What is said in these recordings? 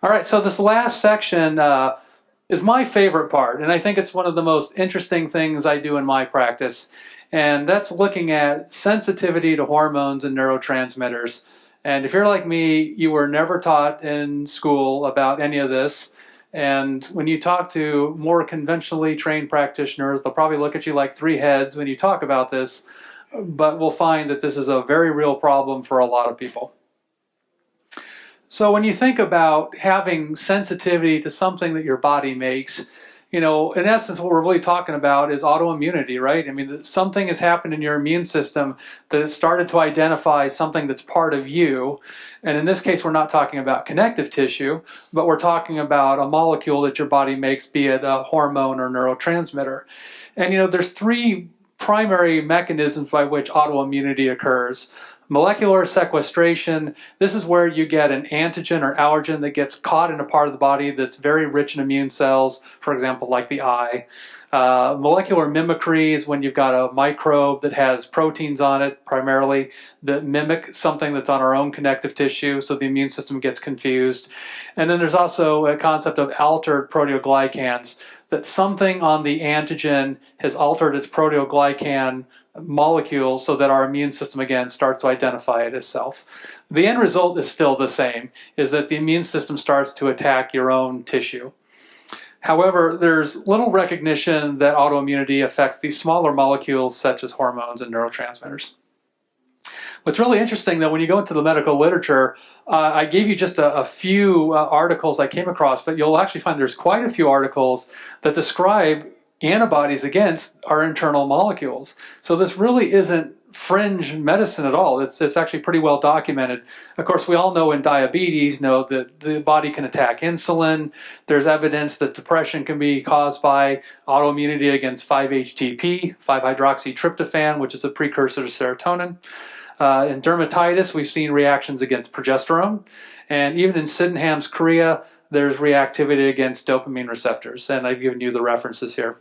All right, so this last section is my favorite part, and I think it's one of the most interesting things I do in my practice, and that's looking at sensitivity to hormones and neurotransmitters. And if you're like me, you were never taught in school about any of this. And when you talk to more conventionally trained practitioners, they'll probably look at you like three heads when you talk about this, but we'll find that this is a very real problem for a lot of people. So when you think about having sensitivity to something that your body makes, you know, in essence, what we're really talking about is autoimmunity, right? I mean, something has happened in your immune system that has started to identify something that's part of you. And in this case, we're not talking about connective tissue, but we're talking about a molecule that your body makes, be it a hormone or neurotransmitter. And, you know, there's three primary mechanisms by which autoimmunity occurs. Molecular sequestration, this is where you get an antigen or allergen that gets caught in a part of the body that's very rich in immune cells, for example, like the eye. Molecular mimicry is when you've got a microbe that has proteins on it, primarily, that mimic something that's on our own connective tissue, so the immune system gets confused. And then there's also a concept of altered proteoglycans, that something on the antigen has altered its proteoglycan molecule so that our immune system again starts to identify it as self. The end result is still the same, is that the immune system starts to attack your own tissue. However, there's little recognition that autoimmunity affects these smaller molecules such as hormones and neurotransmitters. What's really interesting, though, when you go into the medical literature, I gave you just a few articles I came across, but you'll actually find there's quite a few articles that describe antibodies against our internal molecules. So this really isn't fringe medicine at all. It's actually pretty well documented. Of course, we all know in diabetes, that the body can attack insulin. There's evidence that depression can be caused by autoimmunity against 5-HTP, 5-hydroxytryptophan, which is a precursor to serotonin. In dermatitis, we've seen reactions against progesterone. And even in Sydenham's chorea, there's reactivity against dopamine receptors. And I've given you the references here.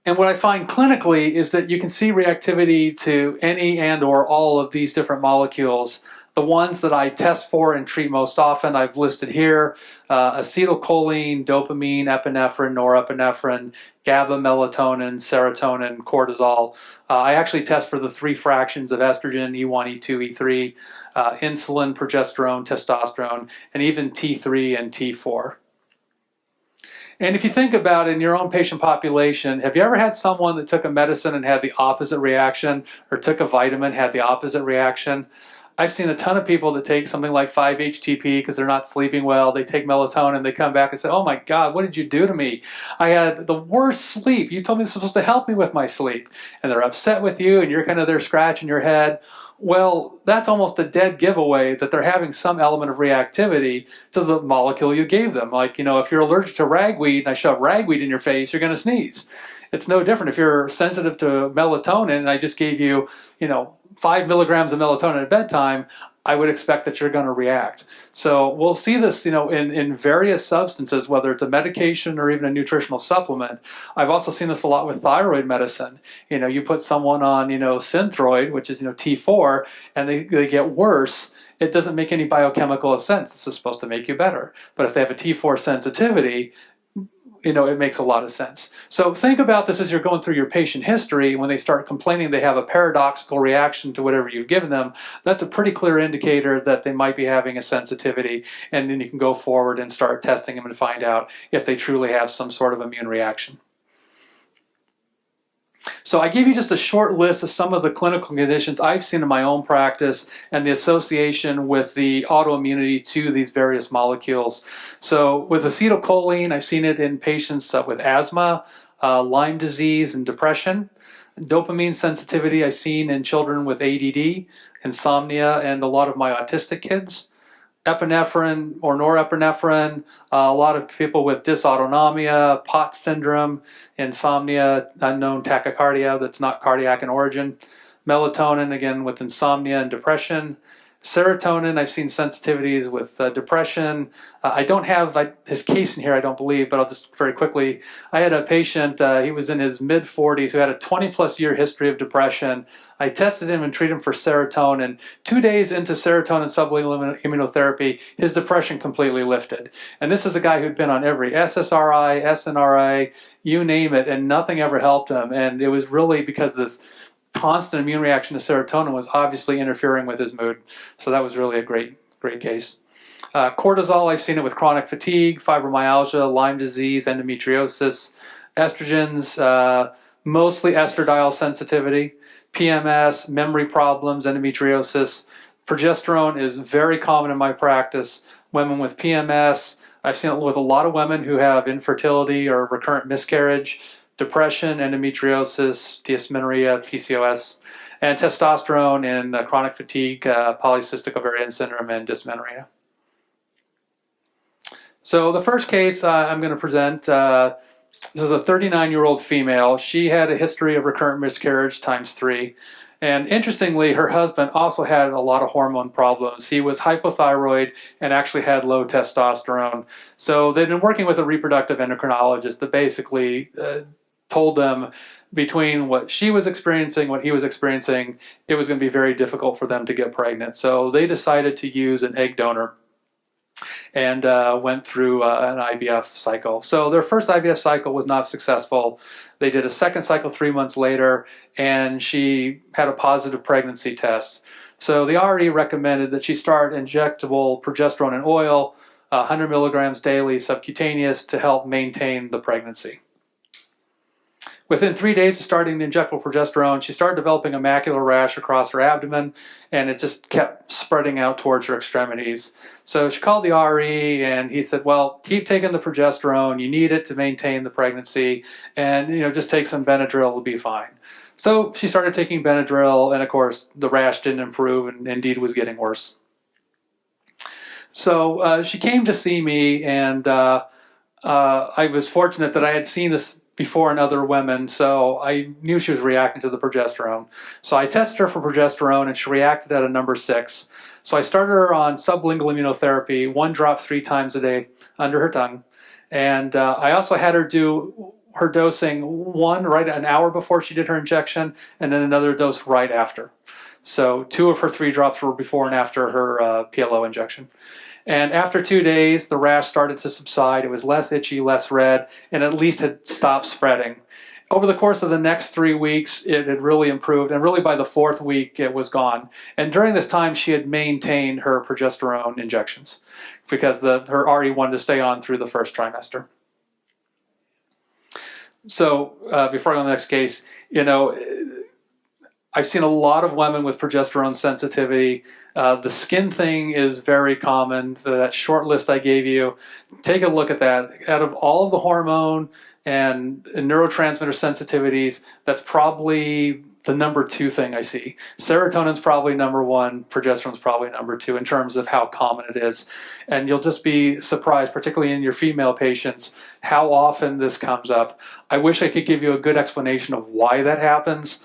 And what I find clinically is that you can see reactivity to any and or all of these different molecules. The ones that I test for and treat most often, I've listed here: acetylcholine, dopamine, epinephrine, norepinephrine, GABA, melatonin, serotonin, cortisol. I actually test for the three fractions of estrogen, E1, E2, E3, insulin, progesterone, testosterone, and even T3 and T4. And if you think about it in your own patient population, have you ever had someone that took a medicine and had the opposite reaction, or took a vitamin, had the opposite reaction? I've seen a ton of people that take something like 5-HTP because they're not sleeping well. They take melatonin, they come back and say, oh my God, what did you do to me? I had the worst sleep. You told me this was supposed to help me with my sleep. And they're upset with you, and you're kind of there scratching your head. Well, that's almost a dead giveaway that they're having some element of reactivity to the molecule you gave them. Like, if you're allergic to ragweed and I shove ragweed in your face, you're going to sneeze. It's no different if you're sensitive to melatonin and I just gave you, 5 milligrams of melatonin at bedtime. I would expect that you're going to react. So we'll see this, in various substances, whether it's a medication or even a nutritional supplement. I've also seen this a lot with thyroid medicine. You put someone on, Synthroid, which is, T4, and they get worse. It doesn't make any biochemical sense. This is supposed to make you better. But if they have a T4 sensitivity, it makes a lot of sense. So think about this as you're going through your patient history. When they start complaining they have a paradoxical reaction to whatever you've given them, that's a pretty clear indicator that they might be having a sensitivity. And then you can go forward and start testing them and find out if they truly have some sort of immune reaction. So I gave you just a short list of some of the clinical conditions I've seen in my own practice and the association with the autoimmunity to these various molecules. So with acetylcholine, I've seen it in patients with asthma, Lyme disease, and depression. Dopamine sensitivity I've seen in children with ADD, insomnia, and a lot of my autistic kids. Epinephrine or norepinephrine, a lot of people with dysautonomia, POTS syndrome, insomnia, unknown tachycardia that's not cardiac in origin. Melatonin, again, with insomnia and depression. Serotonin, I've seen sensitivities with depression. I don't have his case in here, I don't believe, but I'll just very quickly. I had a patient, he was in his mid-40s, who had a 20-plus year history of depression. I tested him and treated him for serotonin. 2 days into serotonin sublingual immunotherapy, his depression completely lifted. And this is a guy who'd been on every SSRI, SNRI, you name it, and nothing ever helped him. And it was really because this constant immune reaction to serotonin was obviously interfering with his mood. So that was really a great case. Cortisol, I've seen it with chronic fatigue, fibromyalgia, Lyme disease, endometriosis. Estrogens, mostly estradiol sensitivity, PMS, memory problems, endometriosis. Progesterone is very common in my practice. Women with PMS, I've seen it with a lot of women who have infertility or recurrent miscarriage, depression, endometriosis, dysmenorrhea, PCOS, and testosterone in chronic fatigue, polycystic ovarian syndrome, and dysmenorrhea. So the first case I'm going to present, this is a 39-year-old female. She had a history of recurrent miscarriage ×3. And interestingly, her husband also had a lot of hormone problems. He was hypothyroid and actually had low testosterone. So they've been working with a reproductive endocrinologist that basically told them between what she was experiencing, what he was experiencing, it was going to be very difficult for them to get pregnant. So they decided to use an egg donor and went through an IVF cycle. So their first IVF cycle was not successful. They did a second cycle 3 months later, and she had a positive pregnancy test. So the RE recommended that she start injectable progesterone in oil, 100 milligrams daily subcutaneous, to help maintain the pregnancy. Within 3 days of starting the injectable progesterone, she started developing a macular rash across her abdomen, and it just kept spreading out towards her extremities. So she called the RE, and he said, well, keep taking the progesterone. You need it to maintain the pregnancy, and just take some Benadryl, it'll be fine. So she started taking Benadryl, and of course, the rash didn't improve and indeed was getting worse. So she came to see me, and I was fortunate that I had seen this before in other women, so I knew she was reacting to the progesterone. So I tested her for progesterone, and she reacted at a number 6. So I started her on sublingual immunotherapy, 1 drop 3 times a day under her tongue. And I also had her do her dosing, one right an hour before she did her injection, and then another dose right after. So 2 of her 3 drops were before and after her PLO injection. And after 2 days, the rash started to subside. It was less itchy, less red, and at least had stopped spreading. Over the course of the next 3 weeks, it had really improved, and really by the 4th week, it was gone. And during this time, she had maintained her progesterone injections because her RE wanted to stay on through the first trimester. So before I go to the next case, I've seen a lot of women with progesterone sensitivity. The skin thing is very common. That short list I gave you, take a look at that. Out of all of the hormone and neurotransmitter sensitivities, that's probably the number 2 thing I see. Serotonin's probably number 1, progesterone's probably number 2 in terms of how common it is. And you'll just be surprised, particularly in your female patients, how often this comes up. I wish I could give you a good explanation of why that happens.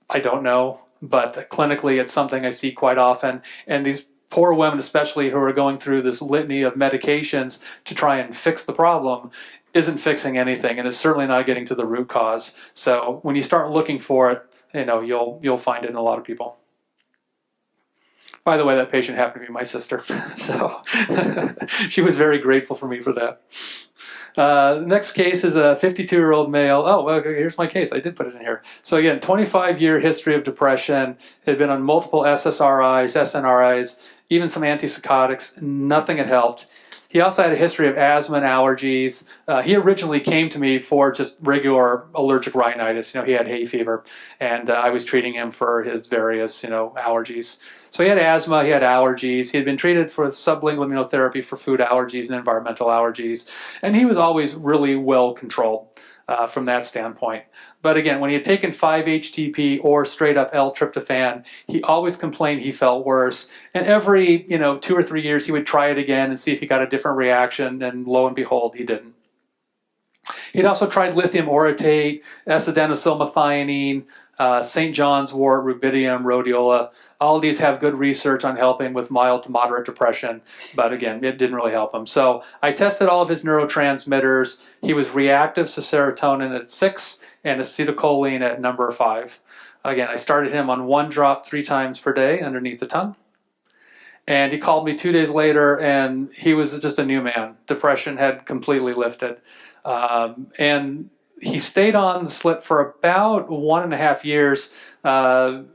I don't know, but clinically it's something I see quite often. And these poor women, especially who are going through this litany of medications to try and fix the problem, isn't fixing anything, and is certainly not getting to the root cause. So when you start looking for it, you'll find it in a lot of people. By the way, that patient happened to be my sister, so she was very grateful for me for that. Next case is a 52-year-old male. Oh, well, here's my case. I did put it in here. So again, 25-year history of depression. Had been on multiple SSRIs, SNRIs, even some antipsychotics. Nothing had helped. He also had a history of asthma and allergies. He originally came to me for just regular allergic rhinitis. He had hay fever, and I was treating him for his various, allergies. So he had asthma, he had allergies. He had been treated for sublingual immunotherapy for food allergies and environmental allergies, and he was always really well controlled from that standpoint. But again, when he had taken 5-HTP or straight up L-tryptophan, he always complained he felt worse. And every 2 or 3 years, he would try it again and see if he got a different reaction. And lo and behold, he didn't. He'd also tried lithium orotate, S-adenosylmethionine, St. John's wort, rubidium, rhodiola. All of these have good research on helping with mild to moderate depression, but again, it didn't really help him. So I tested all of his neurotransmitters. He was reactive to serotonin at 6 and acetylcholine at number 5. Again, I started him on 1 drop 3 times per day underneath the tongue. And he called me 2 days later, and he was just a new man. Depression had completely lifted. And he stayed on the slip for about 1.5 years.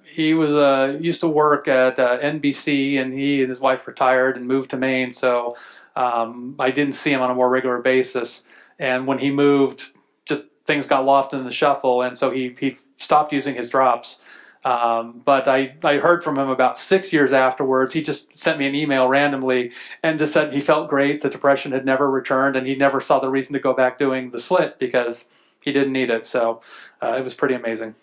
He was used to work at NBC, and he and his wife retired and moved to Maine, so I didn't see him on a more regular basis. And when he moved, just things got lost in the shuffle, and so he stopped using his drops. But I heard from him about 6 years afterwards. He just sent me an email randomly and just said he felt great. The depression had never returned, and he never saw the reason to go back doing the slit because he didn't need it. So it was pretty amazing.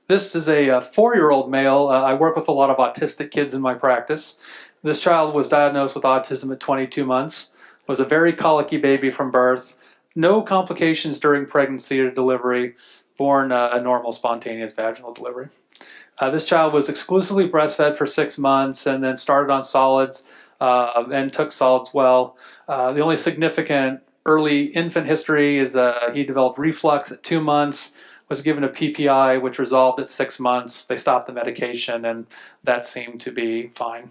This is a 4-year-old male. I work with a lot of autistic kids in my practice. This child was diagnosed with autism at 22 months, was a very colicky baby from birth, no complications during pregnancy or delivery, born a normal spontaneous vaginal delivery. This child was exclusively breastfed for 6 months and then started on solids and took solids well. The only significant early infant history is he developed reflux at 2 months, was given a PPI, which resolved at 6 months. They stopped the medication, and that seemed to be fine.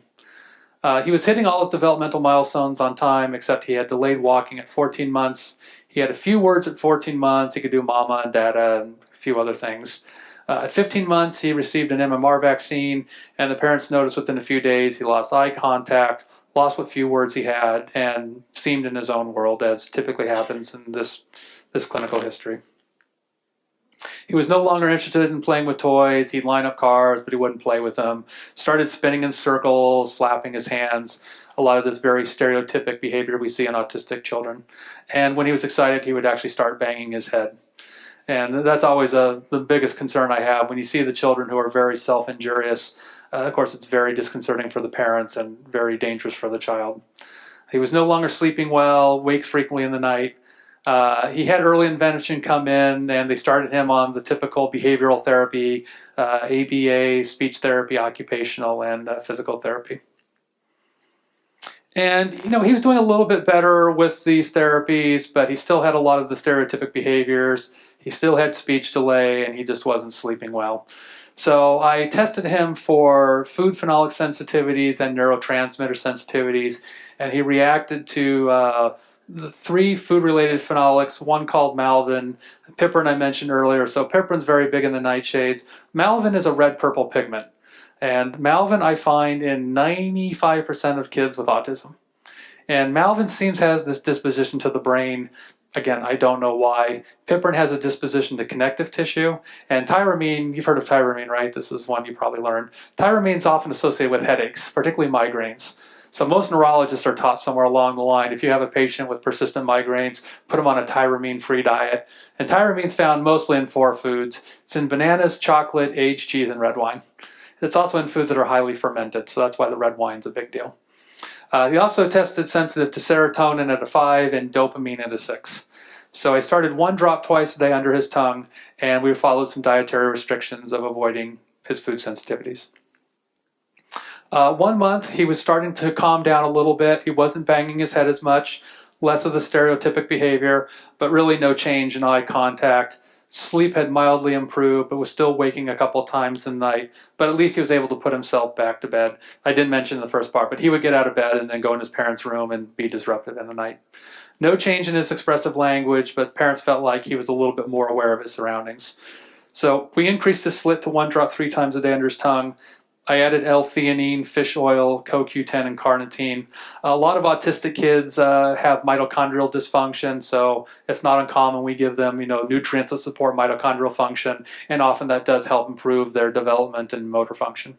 He was hitting all his developmental milestones on time, except he had delayed walking at 14 months. He had a few words at 14 months. He could do mama and dada and a few other things. At 15 months, he received an MMR vaccine, and the parents noticed within a few days he lost eye contact, lost what few words he had, and seemed in his own world, as typically happens in this clinical history. He was no longer interested in playing with toys. He'd line up cars, but he wouldn't play with them. Started spinning in circles, flapping his hands. A lot of this very stereotypic behavior we see in autistic children. And when he was excited, he would actually start banging his head. And that's always the biggest concern I have when you see the children who are very self-injurious. Of course, it's very disconcerting for the parents and very dangerous for the child. He was no longer sleeping well, wakes frequently in the night. He had early intervention come in, and they started him on the typical behavioral therapy, ABA, speech therapy, occupational, and physical therapy. And, he was doing a little bit better with these therapies, but he still had a lot of the stereotypic behaviors. He still had speech delay, and he just wasn't sleeping well. So I tested him for food phenolic sensitivities and neurotransmitter sensitivities, and he reacted to the 3 food-related phenolics, one called Malvin. Piperin I mentioned earlier. So Piperin's very big in the nightshades. Malvin is a red-purple pigment. And Malvin I find in 95% of kids with autism. And Malvin seems to have this disposition to the brain. Again, I don't know why. Piperin has a disposition to connective tissue. And tyramine, you've heard of tyramine, right? This is one you probably learned. Tyramine is often associated with headaches, particularly migraines. So most neurologists are taught somewhere along the line, if you have a patient with persistent migraines, put them on a tyramine-free diet. And tyramine's found mostly in 4 foods. It's in bananas, chocolate, aged cheese, and red wine. It's also in foods that are highly fermented, so that's why the red wine's a big deal. He also tested sensitive to serotonin at a 5 and dopamine at a 6. So I started 1 drop twice a day under his tongue, and we followed some dietary restrictions of avoiding his food sensitivities. 1 month, he was starting to calm down a little bit. He wasn't banging his head as much, less of the stereotypic behavior, but really no change in eye contact. Sleep had mildly improved, but was still waking a couple times a night. But at least he was able to put himself back to bed. I didn't mention the first part, but he would get out of bed and then go in his parents' room and be disruptive in the night. No change in his expressive language, but parents felt like he was a little bit more aware of his surroundings. So we increased his slit to 1 drop 3 times a day under his tongue. I added L-theanine, fish oil, CoQ10, and carnitine. A lot of autistic kids have mitochondrial dysfunction, so it's not uncommon. We give them, nutrients that support mitochondrial function, and often that does help improve their development and motor function.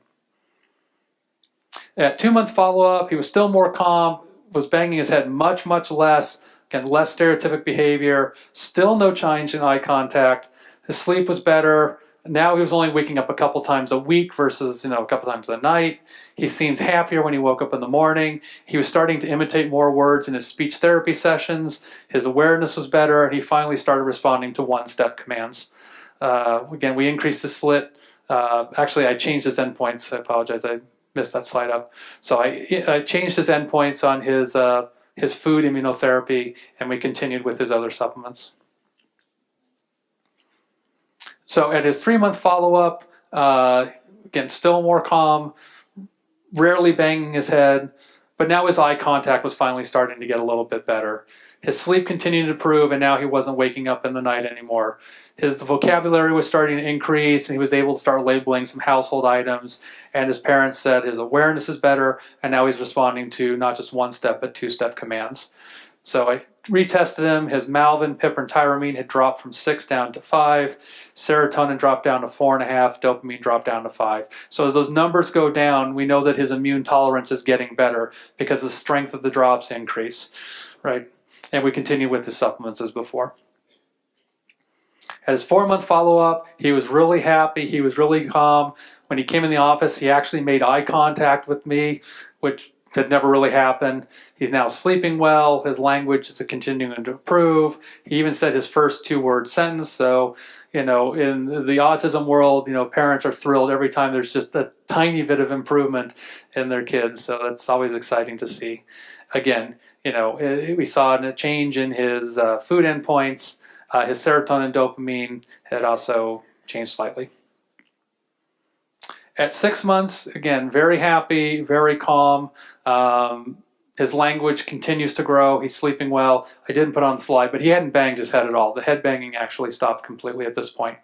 At 2-month follow-up, he was still more calm, was banging his head much, much less, again, less stereotypic behavior, still no change in eye contact. His sleep was better. Now he was only waking up a couple times a week versus, a couple times a night. He seemed happier when he woke up in the morning. He was starting to imitate more words in his speech therapy sessions. His awareness was better, and he finally started responding to one-step commands. Again, we increased his slit. Actually, I changed his endpoints. I apologize. I missed that slide up. So I changed his endpoints on his food immunotherapy, and we continued with his other supplements. So at his 3-month follow-up, again, still more calm, rarely banging his head, but now his eye contact was finally starting to get a little bit better. His sleep continued to improve, and now he wasn't waking up in the night anymore. His vocabulary was starting to increase, and he was able to start labeling some household items, and his parents said his awareness is better, and now he's responding to not just one-step, but two-step commands. So I retested him. His Malvin, piperine, tyramine had dropped from 6 down to 5. Serotonin dropped down to 4.5. Dopamine dropped down to 5. So as those numbers go down, we know that his immune tolerance is getting better because the strength of the drops increase, right? And we continue with his supplements as before. At his 4-month follow-up, he was really happy. He was really calm. When he came in the office, he actually made eye contact with me, which had never really happened. He's now sleeping well. His language is continuing to improve. He even said his first 2-word sentence. So, in the autism world, parents are thrilled every time there's just a tiny bit of improvement in their kids. So that's always exciting to see. Again, we saw a change in his food endpoints. His serotonin, dopamine had also changed slightly. At 6 months, again, very happy, very calm. His language continues to grow. He's sleeping well. I didn't put on the slide, but he hadn't banged his head at all. The head banging actually stopped completely at this point.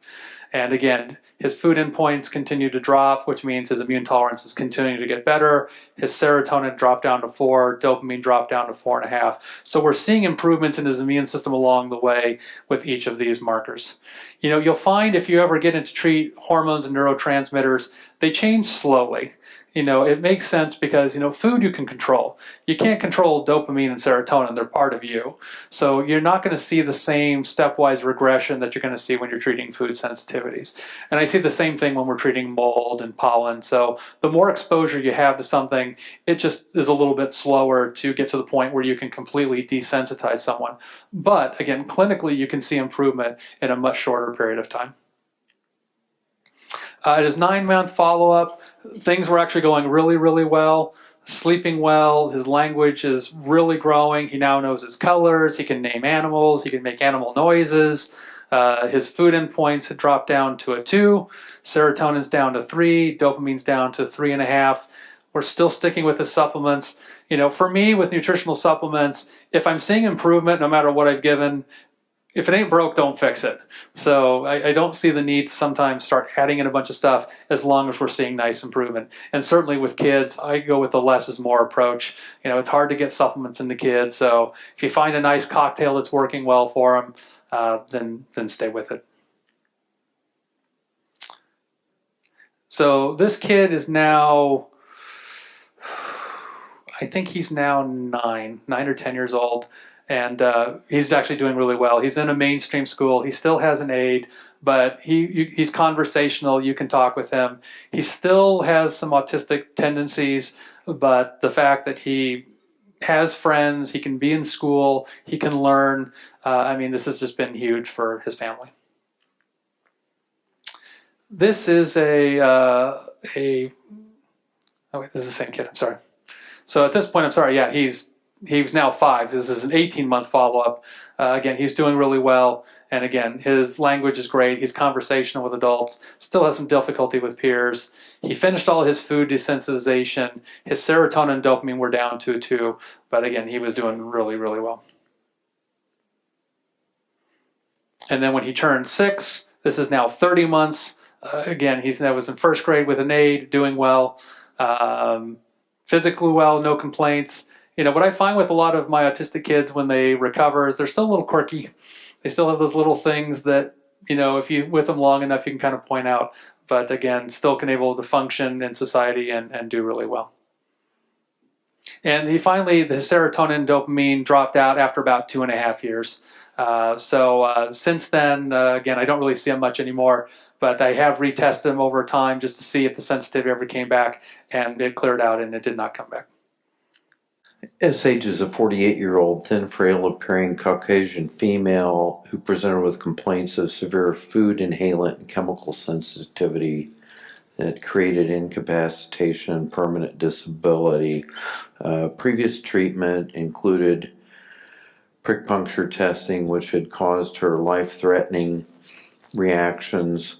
And again, his food endpoints continue to drop, which means his immune tolerance is continuing to get better. His serotonin dropped down to 4, dopamine dropped down to 4.5. So we're seeing improvements in his immune system along the way with each of these markers. You'll find if you ever get into treat hormones and neurotransmitters, they change slowly. It makes sense because, food you can control. You can't control dopamine and serotonin. They're part of you. So you're not going to see the same stepwise regression that you're going to see when you're treating food sensitivities. And I see the same thing when we're treating mold and pollen. So the more exposure you have to something, it just is a little bit slower to get to the point where you can completely desensitize someone. But again, clinically, you can see improvement in a much shorter period of time. At his 9-month follow-up, things were actually going really, really well. Sleeping well, his language is really growing. He now knows his colors, he can name animals, he can make animal noises. His food endpoints had dropped down to a 2, serotonin's down to 3, dopamine's down to 3.5. We're still sticking with the supplements. For me, with nutritional supplements, if I'm seeing improvement, no matter what I've given, if it ain't broke, don't fix it. So I don't see the need to sometimes start adding in a bunch of stuff as long as we're seeing nice improvement. And certainly with kids, I go with the less is more approach. It's hard to get supplements into kids. So if you find a nice cocktail that's working well for them, then stay with it. So this kid is now, I think he's now 9 or 10 years old. And he's actually doing really well. He's in a mainstream school. He still has an aide, but he's conversational. You can talk with him. He still has some autistic tendencies, but the fact that he has friends, he can be in school, he can learn. This has just been huge for his family. This is this is the same kid. I'm sorry. So at this point, I'm sorry. Yeah, He's now 5. This is an 18-month follow-up. Again, he's doing really well. And again, his language is great. He's conversational with adults. Still has some difficulty with peers. He finished all his food desensitization. His serotonin and dopamine were down to 2. But again, he was doing really, really well. And then when he turned 6, this is now 30 months. Again, he was in first grade with an aide, doing well. Physically well, no complaints. What I find with a lot of my autistic kids when they recover is they're still a little quirky. They still have those little things that, if you with them long enough, you can kind of point out. But again, still can able to function in society and do really well. And the serotonin and dopamine dropped out after about 2.5 years. Since then, again, I don't really see them much anymore, but I have retested them over time just to see if the sensitivity ever came back, and it cleared out and it did not come back. SH is a 48-year-old, thin, frail-appearing Caucasian female who presented with complaints of severe food inhalant and chemical sensitivity that created incapacitation and permanent disability. Previous treatment included prick puncture testing, which had caused her life-threatening reactions.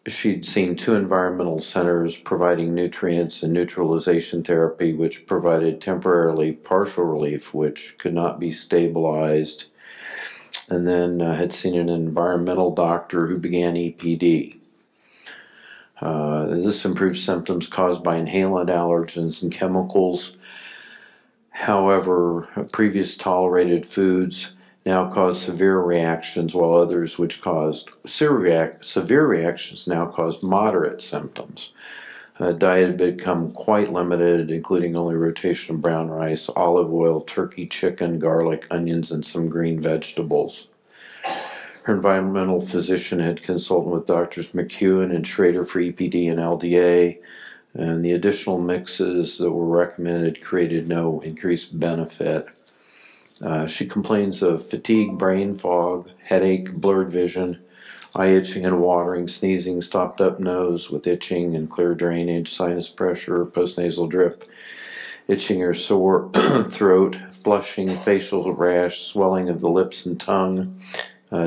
She'd seen 2 environmental centers providing nutrients and neutralization therapy, which provided temporarily partial relief, which could not be stabilized, and then had seen an environmental doctor who began EPD. This improved symptoms caused by inhalant allergens and chemicals. However, previous tolerated foods now cause severe reactions, while others which caused severe reactions now cause moderate symptoms. Diet had become quite limited, including only rotation of brown rice, olive oil, turkey, chicken, garlic, onions, and some green vegetables. Her environmental physician had consulted with Doctors McEwen and Schrader for EPD and LDA, and the additional mixes that were recommended created no increased benefit. She complains of fatigue, brain fog, headache, blurred vision, eye itching and watering, sneezing, stopped up nose with itching and clear drainage, sinus pressure, postnasal drip, itching or sore throat, flushing, facial rash, swelling of the lips and tongue,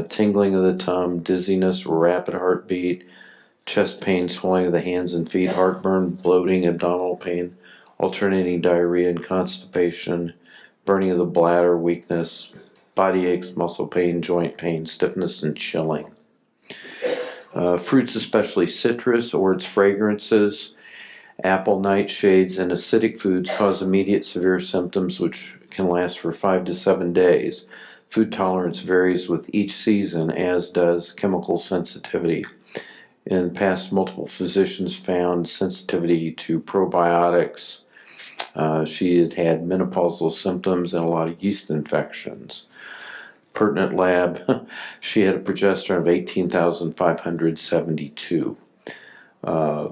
tingling of the tongue, dizziness, rapid heartbeat, chest pain, swelling of the hands and feet, heartburn, bloating, abdominal pain, alternating diarrhea and constipation, burning of the bladder, weakness, body aches, muscle pain, joint pain, stiffness, and chilling. Fruits, especially citrus or its fragrances, apple, nightshades, and acidic foods cause immediate severe symptoms which can last for 5 to 7 days. Food tolerance varies with each season, as does chemical sensitivity. In the past, multiple physicians found sensitivity to probiotics. She had had menopausal symptoms and a lot of yeast infections. Pertinent lab, she had a progesterone of 18,572. Her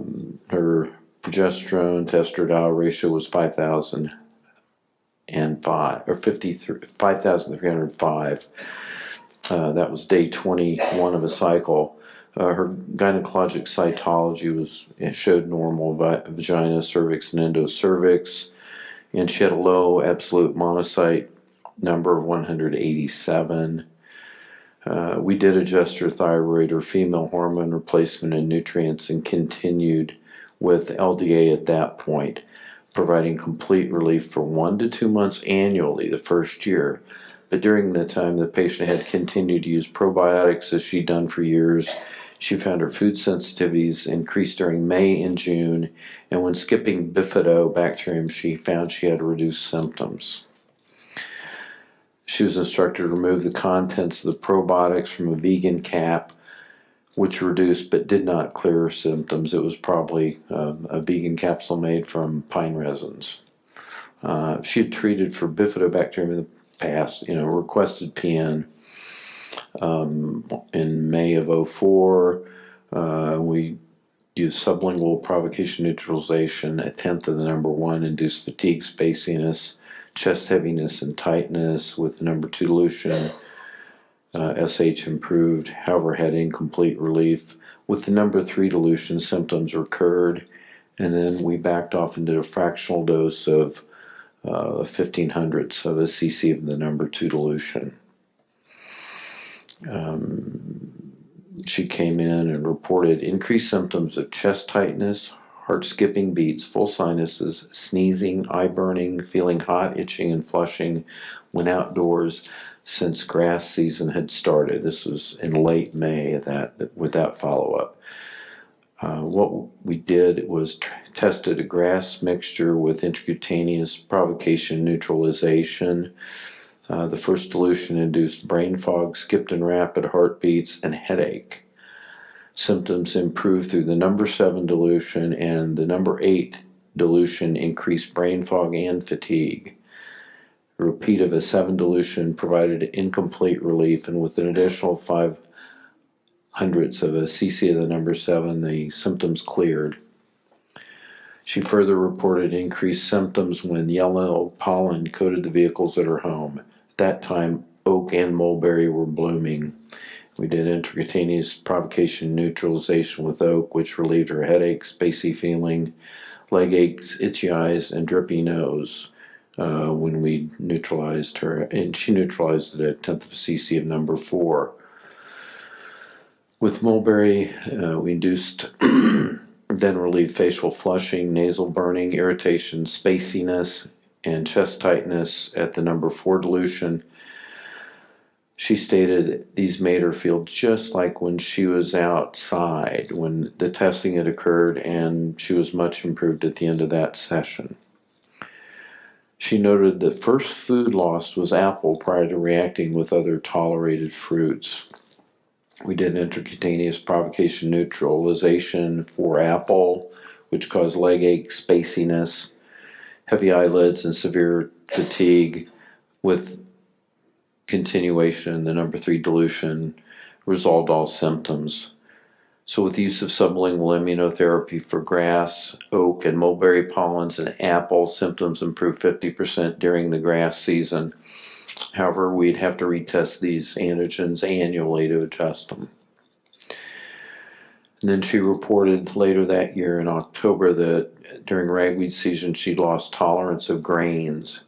progesterone to estradiol ratio was 5,005 or 5,305. That was day 21 of a cycle. Her gynecologic cytology showed normal vagina, cervix, and endocervix, and she had a low absolute monocyte number of 187. We did adjust her thyroid, her female hormone replacement, and nutrients, and continued with LDA at that point, providing complete relief for 1 to 2 months annually the first year. But during the time, the patient had continued to use probiotics as she'd done for years. She found her food sensitivities increased during May and June, and when skipping bifidobacterium, she found she had reduced symptoms. She was instructed to remove the contents of the probiotics from a vegan cap, which reduced but did not clear her symptoms. It was probably a vegan capsule made from pine resins. She had treated for bifidobacterium in the past, requested PN. In May of 2004, we used sublingual provocation neutralization, a tenth of the number 1, induced fatigue, spaciness, chest heaviness, and tightness with the number 2 dilution. SH improved, however had incomplete relief. With the number 3 dilution, symptoms recurred, and then we backed off and did a fractional dose of 0.15 of a cc of the number 2 dilution. She came in and reported increased symptoms of chest tightness, heart skipping beats, full sinuses, sneezing, eye burning, feeling hot, itching, and flushing when outdoors since grass season had started. This was in late May with that follow-up. What we did was tested a grass mixture with intracutaneous provocation neutralization. The first dilution induced brain fog, skipped and rapid heartbeats, and headache. Symptoms improved through the number 7 dilution, and the number 8 dilution increased brain fog and fatigue. A repeat of a 7 dilution provided incomplete relief, and with an additional 0.05 of a cc of the number 7, the symptoms cleared. She further reported increased symptoms when yellow pollen coated the vehicles at her home. At that time, oak and mulberry were blooming. We did intracutaneous provocation neutralization with oak, which relieved her headache, spacey feeling, leg aches, itchy eyes, and drippy nose when we neutralized her. And she neutralized it at 1/10 of a cc of number 4. With mulberry, we induced then relieved facial flushing, nasal burning, irritation, spaciness, and chest tightness at the number 4 dilution. She stated these made her feel just like when she was outside, when the testing had occurred, and she was much improved at the end of that session. She noted the first food lost was apple prior to reacting with other tolerated fruits. We did intracutaneous provocation neutralization for apple, which caused leg ache, spaciness, heavy eyelids, and severe fatigue, with continuation. The number 3 dilution resolved all symptoms. So with the use of sublingual immunotherapy for grass, oak, and mulberry pollens and apple, symptoms improved 50% during the grass season. However, we'd have to retest these antigens annually to adjust them. And then she reported later that year in October that during ragweed season she'd lost tolerance of grains.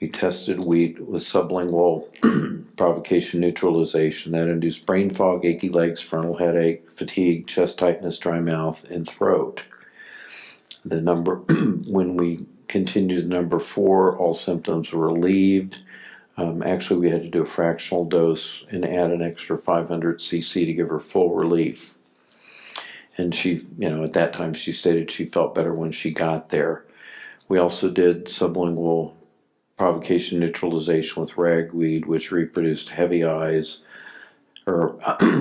We tested wheat with sublingual provocation neutralization that induced brain fog, achy legs, frontal headache, fatigue, chest tightness, dry mouth, and throat. The number, when we continued to number 4, all symptoms were relieved. Actually, we had to do a fractional dose and add an extra 500 cc to give her full relief. And she, at that time, she stated she felt better when she got there. We also did sublingual provocation neutralization with ragweed, which reproduced heavy eyes, or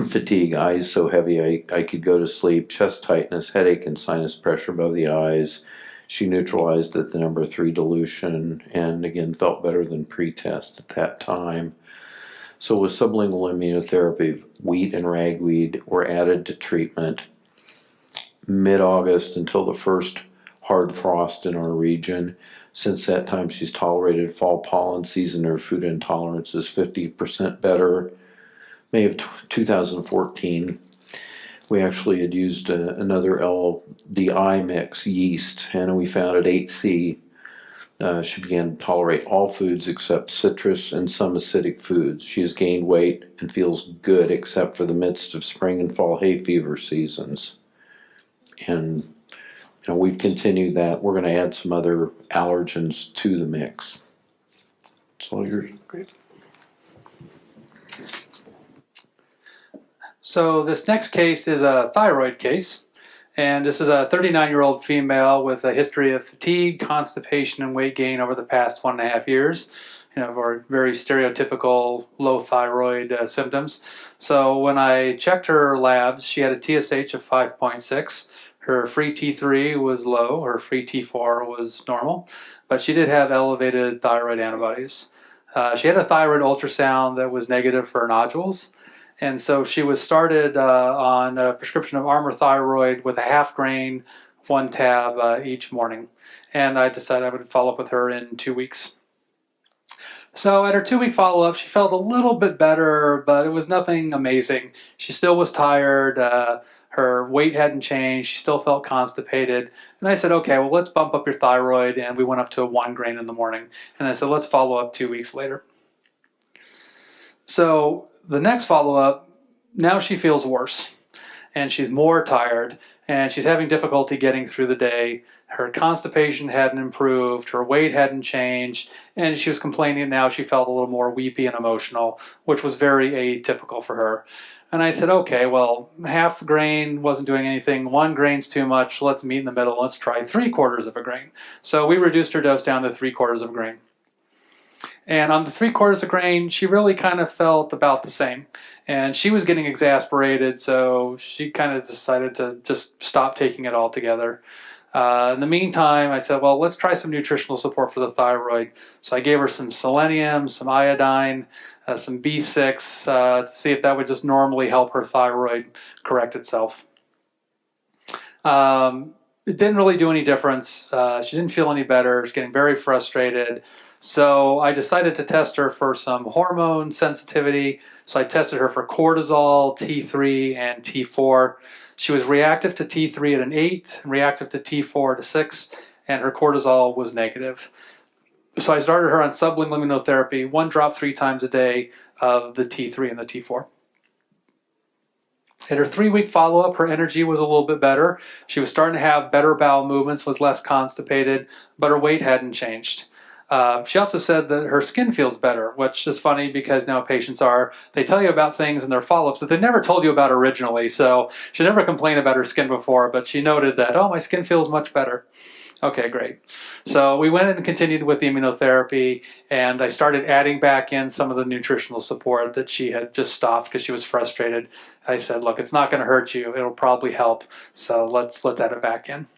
fatigue, eyes so heavy I could go to sleep, chest tightness, headache, and sinus pressure above the eyes. She neutralized at the number 3 dilution, and again felt better than pre-test at that time. So with sublingual immunotherapy, wheat and ragweed were added to treatment mid-August until the first hard frost in our region. Since that time, she's tolerated fall pollen season. Her food intolerance is 50% better. May of 2014, we actually had used another LDI mix, yeast, and we found at 8C she began to tolerate all foods except citrus and some acidic foods. She has gained weight and feels good except for the midst of spring and fall hay fever seasons. And we've continued that. We're going to add some other allergens to the mix. So you're great. So this next case is a thyroid case, and this is a 39-year-old female with a history of fatigue, constipation, and weight gain over the past 1.5 years. For very stereotypical low thyroid symptoms. So when I checked her labs, she had a TSH of 5.6. Her free T3 was low, her free T4 was normal, but she did have elevated thyroid antibodies. She had a thyroid ultrasound that was negative for nodules, and so she was started on a prescription of Armour Thyroid with a half grain, 1 tab each morning. And I decided I would follow up with her in 2 weeks. So at her 2-week follow-up, she felt a little bit better, but it was nothing amazing. She still was tired. Her weight hadn't changed. She still felt constipated. And I said, okay, well, let's bump up your thyroid. And we went up to a 1 grain in the morning. And I said, let's follow up 2 weeks later. So the next follow-up, now she feels worse. And she's more tired. And she's having difficulty getting through the day. Her constipation hadn't improved. Her weight hadn't changed. And she was complaining now she felt a little more weepy and emotional, which was very atypical for her. And I said, okay, well, half grain wasn't doing anything. 1 grain's too much. Let's meet in the middle. Let's try 3/4 of a grain. So we reduced her dose down to 3/4 of a grain. And on the 3/4 of a grain, she really kind of felt about the same. And she was getting exasperated, so she kind of decided to just stop taking it altogether. In the meantime, I said, well, let's try some nutritional support for the thyroid. So I gave her some selenium, some iodine, some B6 to see if that would just normally help her thyroid correct itself. It didn't really do any difference. She didn't feel any better. She was getting very frustrated. So I decided to test her for some hormone sensitivity. So I tested her for cortisol, T3, and T4. She was reactive to T3 at an 8, and reactive to T4 at a 6, and her cortisol was negative. So I started her on sublingual immunotherapy, 1 drop 3 times a day of the T3 and the T4. At her 3-week follow-up, her energy was a little bit better. She was starting to have better bowel movements, was less constipated, but her weight hadn't changed. She also said that her skin feels better, which is funny because now patients they tell you about things in their follow-ups that they never told you about originally. So she never complained about her skin before, but she noted that, oh, my skin feels much better. Okay, great. So we went and continued with the immunotherapy, and I started adding back in some of the nutritional support that she had just stopped because she was frustrated. I said, look, it's not going to hurt you. It'll probably help. So let's add it back in.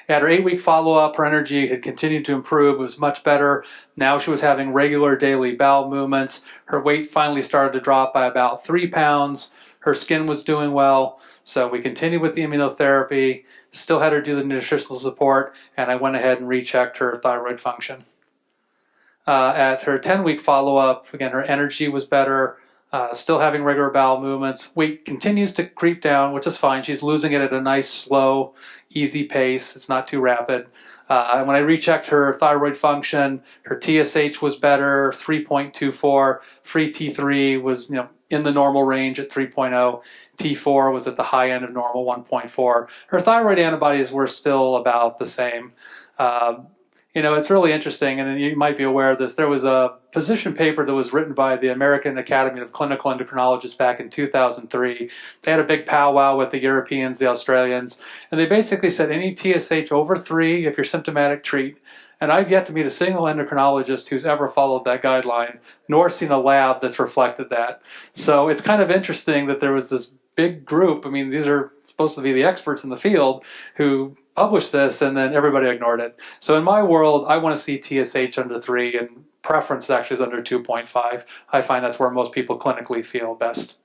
At her 8-week follow-up, her energy had continued to improve. It was much better. Now she was having regular daily bowel movements. Her weight finally started to drop by about 3 pounds. Her skin was doing well. So we continued with the immunotherapy, still had her do the nutritional support, and I went ahead and rechecked her thyroid function. At her 10-week follow-up, again, her energy was better. Still having regular bowel movements. Weight continues to creep down, which is fine. She's losing it at a nice, slow, easy pace. It's not too rapid. When I rechecked her thyroid function, her TSH was better, 3.24. Free T3 was in the normal range at 3.0. T4 was at the high end of normal, 1.4. Her thyroid antibodies were still about the same. It's really interesting, and you might be aware of this. There was a position paper that was written by the American Academy of Clinical Endocrinologists back in 2003. They had a big powwow with the Europeans, the Australians, and they basically said any TSH over 3, if you're symptomatic, treat. And I've yet to meet a single endocrinologist who's ever followed that guideline, nor seen a lab that's reflected that. So it's kind of interesting that there was this big group. I mean, these are supposed to be the experts in the field who published this, and then everybody ignored it. So in my world, I want to see TSH under 3, and preference actually is under 2.5. I find that's where most people clinically feel best.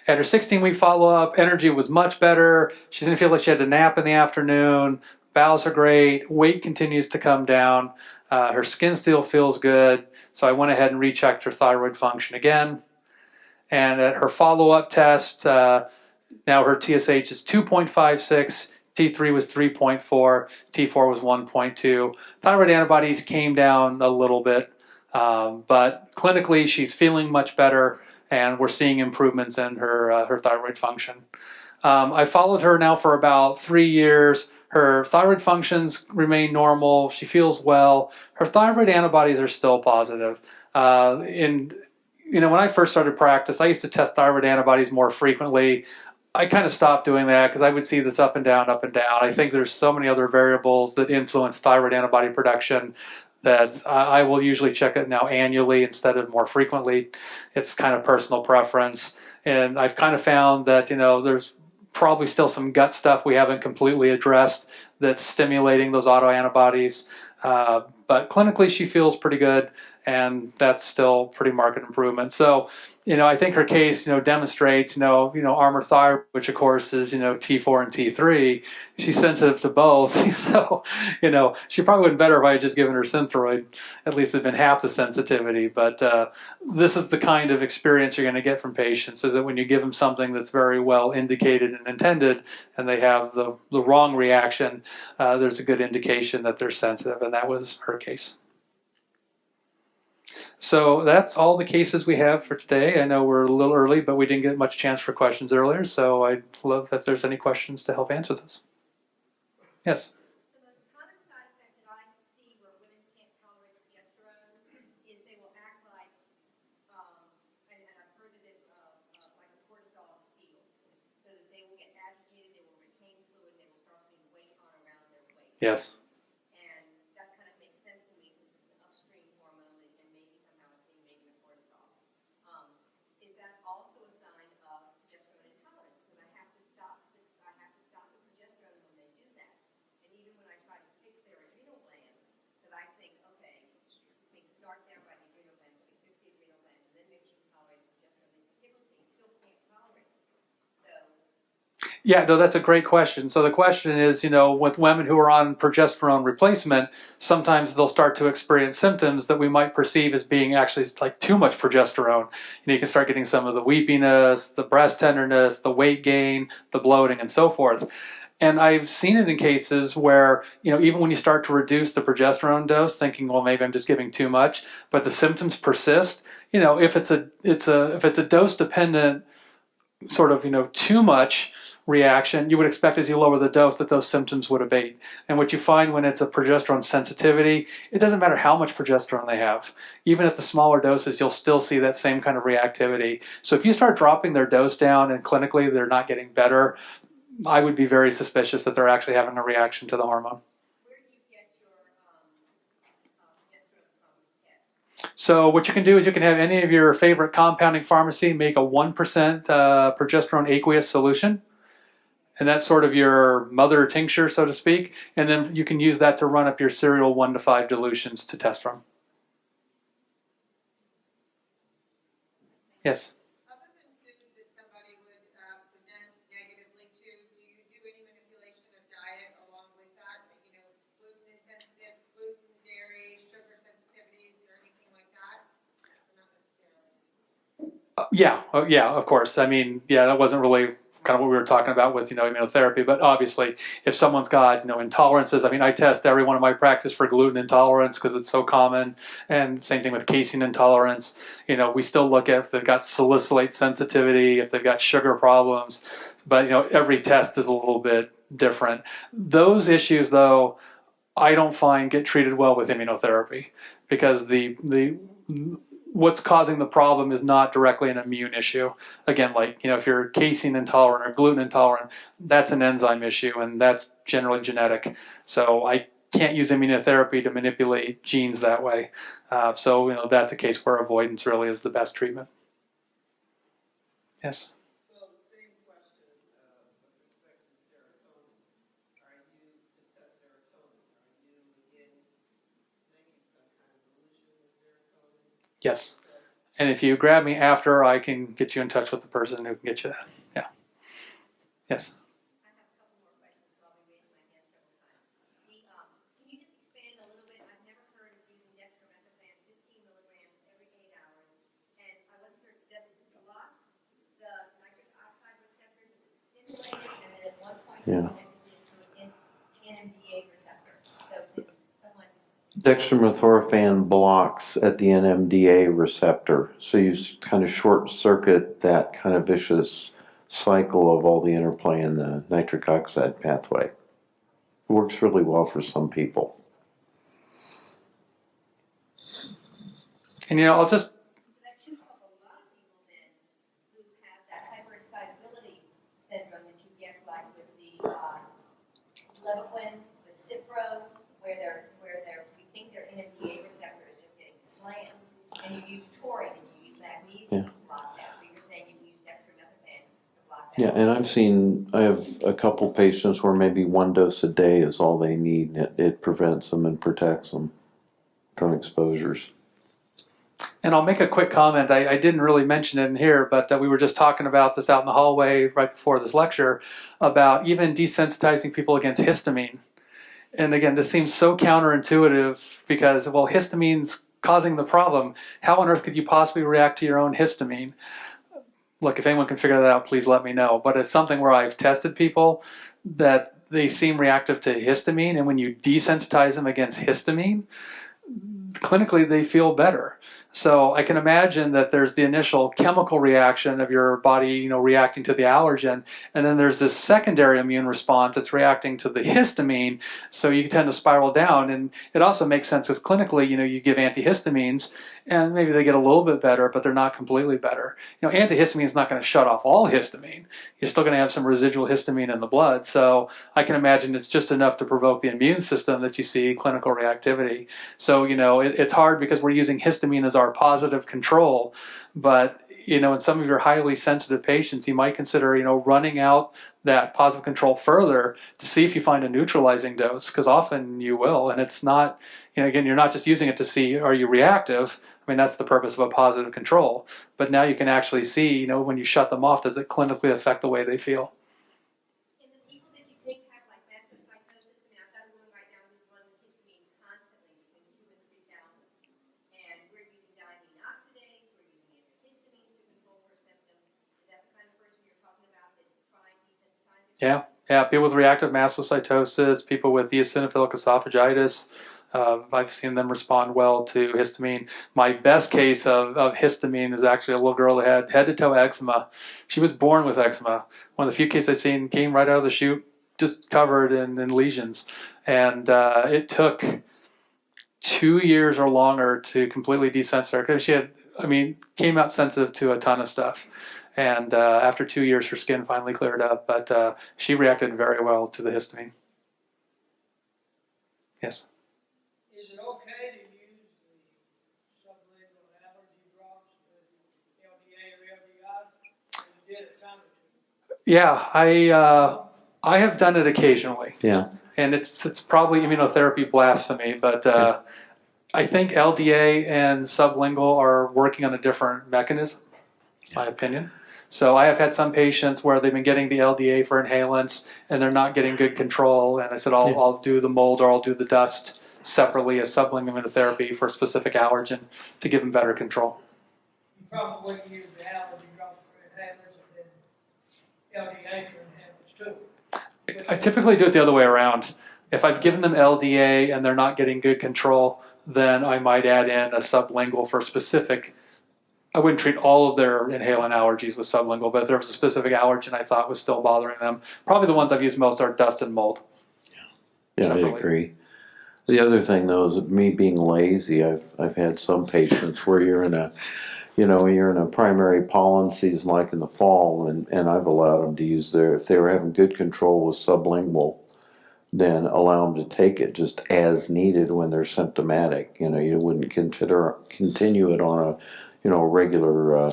At her 16-week follow-up, energy was much better. She didn't feel like she had to nap in the afternoon. Bowels are great. Weight continues to come down. Her skin still feels good. So I went ahead and rechecked her thyroid function again. And at her follow-up test, now her TSH is 2.56, T3 was 3.4, T4 was 1.2. Thyroid antibodies came down a little bit, but clinically she's feeling much better, and we're seeing improvements in her thyroid function. I followed her now for about 3 years. Her thyroid functions remain normal. She feels well. Her thyroid antibodies are still positive. When I first started practice, I used to test thyroid antibodies more frequently. I kind of stopped doing that because I would see this up and down, up and down. I think there's so many other variables that influence thyroid antibody production that I will usually check it now annually instead of more frequently. It's kind of personal preference. And I've kind of found that, there's probably still some gut stuff we haven't completely addressed that's stimulating those autoantibodies. But clinically, she feels pretty good, and that's still pretty marked improvement. So, I think her case, demonstrates, armor thyroid, which of course is, T4 and T3. She's sensitive to both. So, she probably would have been better if I had just given her Synthroid. At least it'd been half the sensitivity. But this is the kind of experience you're going to get from patients, is that when you give them something that's very well indicated and intended, and they have the wrong reaction, there's a good indication that they're sensitive, and that was her case. So that's all the cases we have for today. I know we're a little early, but we didn't get much chance for questions earlier, so I'd love if there's any questions to help answer those. Yes? The most common side effect that I see where women can't tolerate progesterone is they will act like, and I've heard of this, like a cortisol steal, so that they will get agitated, they will retain fluid, they will start putting weight on around their waist. Yes. And that kind of makes sense to me since it's an upstream hormone and maybe somehow it's being made into cortisol. Is that also a sign of progesterone intolerance? Because I have to stop Yeah, no, that's a great question. So the question is, with women who are on progesterone replacement, sometimes they'll start to experience symptoms that we might perceive as being actually like too much progesterone. You can start getting some of the weepiness, the breast tenderness, the weight gain, the bloating, and so forth. And I've seen it in cases where, even when you start to reduce the progesterone dose, thinking, well, maybe I'm just giving too much, but the symptoms persist. If it's a dose dependent sort of, too much reaction, you would expect as you lower the dose that those symptoms would abate. And what you find when it's a progesterone sensitivity, it doesn't matter how much progesterone they have. Even at the smaller doses, you'll still see that same kind of reactivity. So if you start dropping their dose down and clinically they're not getting better, I would be very suspicious that they're actually having a reaction to the hormone. Where do you get your progesterone from test? So what you can do is you can have any of your favorite compounding pharmacy make a 1% progesterone aqueous solution. And that's sort of your mother tincture, so to speak. And then you can use that to run up your serial 1 to 5 dilutions to test from. Yes? Other than foods that somebody would present negatively to, do you do any manipulation of diet along with that? Gluten intensive, gluten, dairy, sugar sensitivities, or anything like that? Or not necessarily. Yeah, of course. I mean, that wasn't really kind of what we were talking about with, immunotherapy, but obviously if someone's got, intolerances, I mean, I test every one of my practice for gluten intolerance because it's so common, and same thing with casein intolerance. We still look at if they've got salicylate sensitivity, if they've got sugar problems, but, every test is a little bit different. Those issues, though, I don't find get treated well with immunotherapy because what's causing the problem is not directly an immune issue. Again, like, if you're casein intolerant or gluten intolerant, that's an enzyme issue, and that's generally genetic. So I can't use immunotherapy to manipulate genes that way. So that's a case where avoidance really is the best treatment. Yes? So the same question with respect to serotonin. Are you to test serotonin? Are you again making some kind of dilution of serotonin? Yes. And if you grab me after, I can get you in touch with the person who can get you that. Yeah. Yes. I have a couple more questions, so I'll be raising my hand several times. Can you just expand a little bit? I've never heard of using dextromethorphan 15 milligrams every 8 hours, and I wasn't sure, does it block the nitric oxide receptor? Does it stimulate it? And then at one point, Yeah. you connected it to an NMDA receptor. So can someone... Dextromethorphan blocks at the NMDA receptor, so you kind of short circuit that kind of vicious cycle of all the interplay in the nitric oxide pathway. It works really well for some people. And I'll just... That should help a lot of people then who have that hyperexcitability syndrome that you get like with the Levaquin, with Cipro, where we think their NMDA receptor is just getting slammed. And you use taurine and you use magnesium to block that. So you're saying you use dextromethorphan to block that. Yeah, and I have a couple patients where maybe 1 dose a day is all they need. It prevents them and protects them from exposures. And I'll make a quick comment. I didn't really mention it in here, but we were just talking about this out in the hallway right before this lecture about even desensitizing people against histamine. And again, this seems so counterintuitive because, well, histamine's causing the problem. How on earth could you possibly react to your own histamine? Look, if anyone can figure that out, please let me know. But it's something where I've tested people that they seem reactive to histamine, and when you desensitize them against histamine, clinically they feel better. So I can imagine that there's the initial chemical reaction of your body, reacting to the allergen, and then there's this secondary immune response that's reacting to the histamine, so you tend to spiral down. And it also makes sense because clinically, you give antihistamines, and maybe they get a little bit better, but they're not completely better. Antihistamine is not going to shut off all histamine. You're still going to have some residual histamine in the blood, so I can imagine it's just enough to provoke the immune system that you see clinical reactivity. So, it's hard because we're using histamine as our positive control, but in some of your highly sensitive patients, you might consider running out that positive control further to see if you find a neutralizing dose, because often you will. And it's not, again, you're not just using it to see, are you reactive? I mean, that's the purpose of a positive control, but now you can actually see, when you shut them off, does it clinically affect the way they feel? Yeah, people with reactive mastocytosis, people with eosinophilic esophagitis. I've seen them respond well to histamine. My best case of histamine is actually a little girl who had head to toe eczema. She was born with eczema. One of the few cases I've seen came right out of the chute, just covered in lesions. And it took 2 years or longer to completely desensitize her because she had, came out sensitive to a ton of stuff. And after 2 years, her skin finally cleared up, but she reacted very well to the histamine. Yes. Is it okay to use the sublingual allergy drops, the LDA or LDI? You did a time or two. Yeah, I have done it occasionally. Yeah. And it's probably immunotherapy blasphemy, but I think LDA and sublingual are working on a different mechanism, in my opinion. So I have had some patients where they've been getting the LDA for inhalants and they're not getting good control. And I said, I'll do the mold or I'll do the dust separately as sublingual immunotherapy for a specific allergen to give them better control. You probably use the allergy drops for inhalers and then LDA for inhalers too. I typically do it the other way around. If I've given them LDA and they're not getting good control, then I might add in a sublingual for specific. I wouldn't treat all of their inhalant allergies with sublingual, but if there was a specific allergen I thought was still bothering them, probably the ones I've used most are dust and mold. Yeah, I agree. The other thing though is me being lazy. I've had some patients where you're in a primary pollen season like in the fall, and I've allowed them to use if they were having good control with sublingual, then allow them to take it just as needed when they're symptomatic. You wouldn't continue it on a regular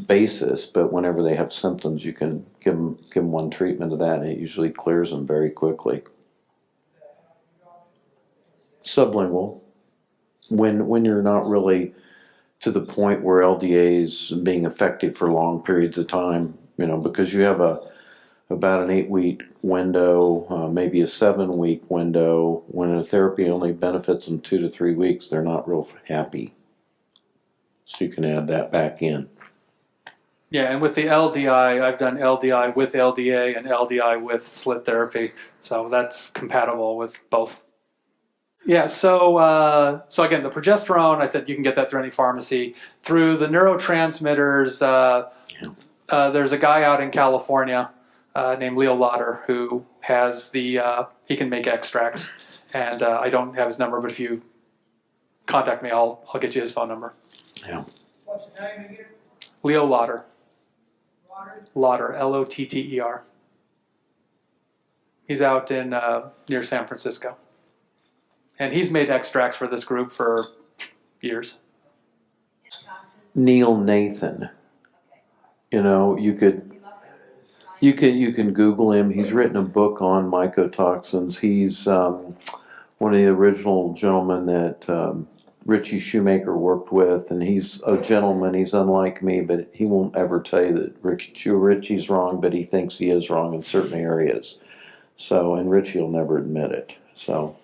basis, but whenever they have symptoms, you can give them one treatment of that, and it usually clears them very quickly. Sublingual, when you're not really to the point where LDA is being effective for long periods of time, because you have about an 8-week window, maybe a 7-week window. When a therapy only benefits them 2 to 3 weeks, they're not real happy. So you can add that back in. Yeah, and with the LDI, I've done LDI with LDA and LDI with slit therapy, so that's compatible with both. Yeah, so again, the progesterone, I said you can get that through any pharmacy. Through the neurotransmitters, there's a guy out in California named Leo Lauder who has he can make extracts, and I don't have his number, but if you contact me, I'll get you his phone number. Yeah. What's the name again? Leo Lauder. Water? Lauder, Lotter. He's out in near San Francisco. And he's made extracts for this group for years. Neil Nathan. You can Google him. He's written a book on mycotoxins. He's one of the original gentlemen that Richie Shoemaker worked with, and he's a gentleman. He's unlike me, but he won't ever tell you that Richie's wrong, but he thinks he is wrong in certain areas. So, and Richie will never admit it. So,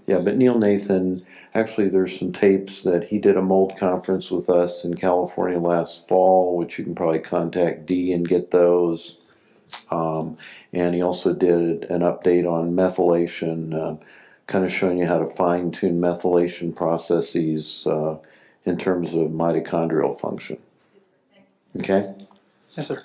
yeah, but Neil Nathan, actually there's some tapes that he did a mold conference with us in California last fall, which you can probably contact Dee and get those. And he also did an update on methylation, kind of showing you how to fine-tune methylation processes in terms of mitochondrial function. Okay? Yes, sir.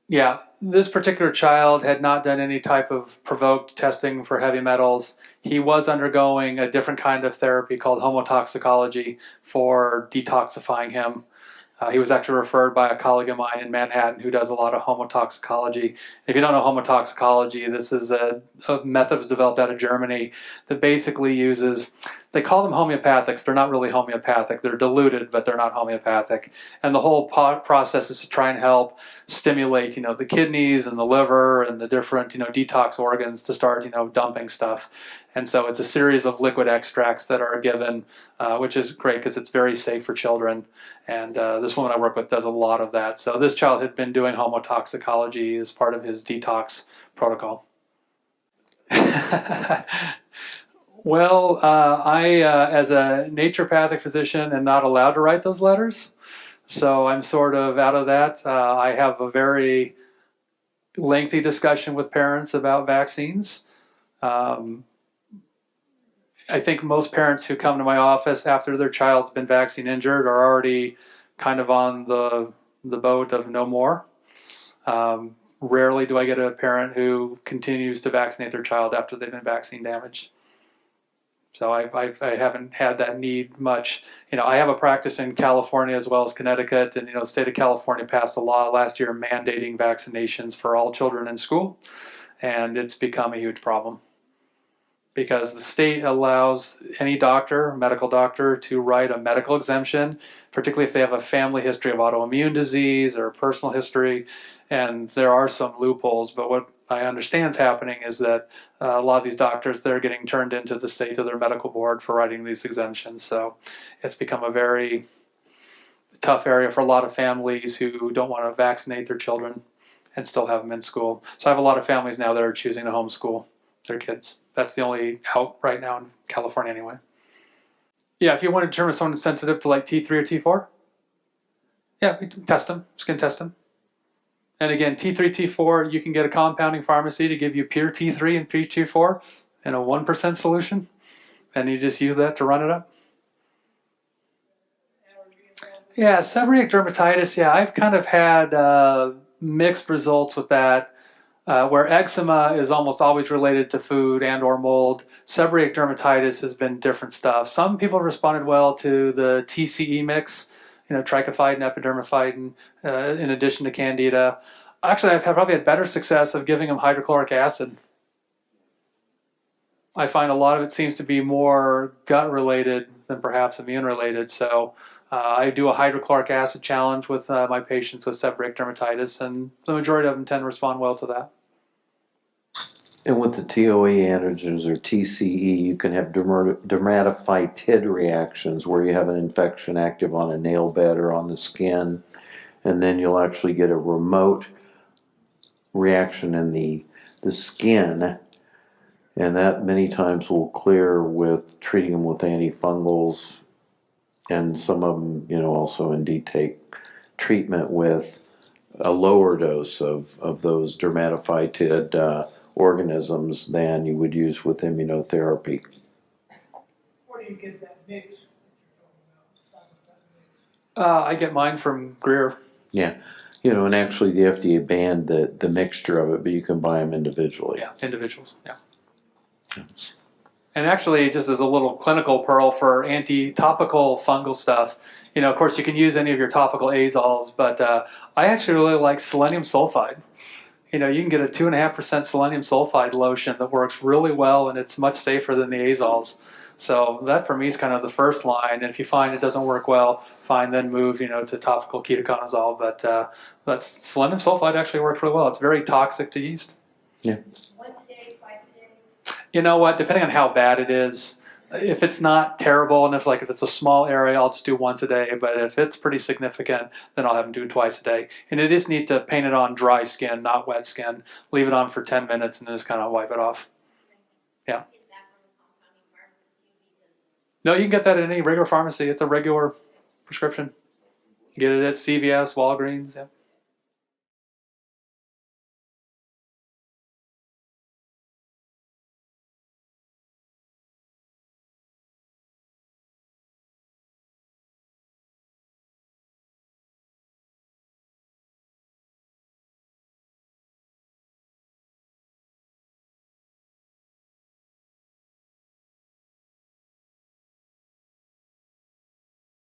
Yeah, this particular child had not done any type of provoked testing for heavy metals. He was undergoing a different kind of therapy called homotoxicology for detoxifying him. He was actually referred by a colleague of mine in Manhattan who does a lot of homotoxicology. If you don't know homotoxicology, this is a method that was developed out of Germany that basically uses, they call them homeopathics. They're not really homeopathic. They're diluted, but they're not homeopathic. And the whole process is to try and help stimulate, the kidneys and the liver and the different, detox organs to start, dumping stuff. And so it's a series of liquid extracts that are given, which is great because it's very safe for children. And this woman I work with does a lot of that. So this child had been doing homotoxicology as part of his detox protocol. Well, I, as a naturopathic physician, am not allowed to write those letters. So I'm sort of out of that. I have a very lengthy discussion with parents about vaccines. I think most parents who come to my office after their child's been vaccine injured are already kind of on the boat of no more. Rarely do I get a parent who continues to vaccinate their child after they've been vaccine damaged. So I haven't had that need much. I have a practice in California as well as Connecticut, and the state of California passed a law last year mandating vaccinations for all children in school, and it's become a huge problem because the state allows any doctor, medical doctor, to write a medical exemption, particularly if they have a family history of autoimmune disease or personal history. And there are some loopholes, but what I understand is happening is that a lot of these doctors, they're getting turned into the state of their medical board for writing these exemptions. So it's become a very tough area for a lot of families who don't want to vaccinate their children and still have them in school. So I have a lot of families now that are choosing to homeschool their kids. That's the only out right now in California anyway. Yeah, if you want to determine someone sensitive to like T3 or T4, yeah, we test them, skin test them. And again, T3, T4, you can get a compounding pharmacy to give you pure T3 and pure T4 in a 1% solution, and you just use that to run it up. Yeah, seborrheic dermatitis, yeah, I've kind of had mixed results with that. Where eczema is almost always related to food and or mold, seborrheic dermatitis has been different stuff. Some people responded well to the TCE mix, trichophyton, epidermophyton, in addition to candida. Actually, I've probably had better success of giving them hydrochloric acid. I find a lot of it seems to be more gut related than perhaps immune related. So I do a hydrochloric acid challenge with my patients with seborrheic dermatitis, and the majority of them tend to respond well to that. And with the TOE antigens or TCE, you can have dermatophytid reactions where you have an infection active on a nail bed or on the skin, and then you'll actually get a remote reaction in the skin, and that many times will clear with treating them with antifungals, and some of them, also indeed take treatment with a lower dose of those dermatophytid organisms than you would use with immunotherapy. Where do you get that mix? I get mine from Greer. Yeah, and actually the FDA banned the mixture of it, but you can buy them individually. Yeah, individuals. Yeah. Yes. And actually, just as a little clinical pearl for anti-topical fungal stuff, of course, you can use any of your topical azoles, but I actually really like selenium sulfide. You can get a 2.5% selenium sulfide lotion that works really well, and it's much safer than the azoles. So that for me is kind of the first line. And if you find it doesn't work well, fine, then move, to topical ketoconazole. But selenium sulfide actually works really well. It's very toxic to yeast. Yeah. Once a day, twice a day? You know what? Depending on how bad it is, if it's not terrible and if it's a small area, I'll just do once a day. But if it's pretty significant, then I'll have them do twice a day. And it is neat to paint it on dry skin, not wet skin. Leave it on for 10 minutes and then just kind of wipe it off. Yeah. Is that from a compounding pharmacy too? No, you can get that at any regular pharmacy. It's a regular prescription. Get it at CVS, Walgreens. Yeah.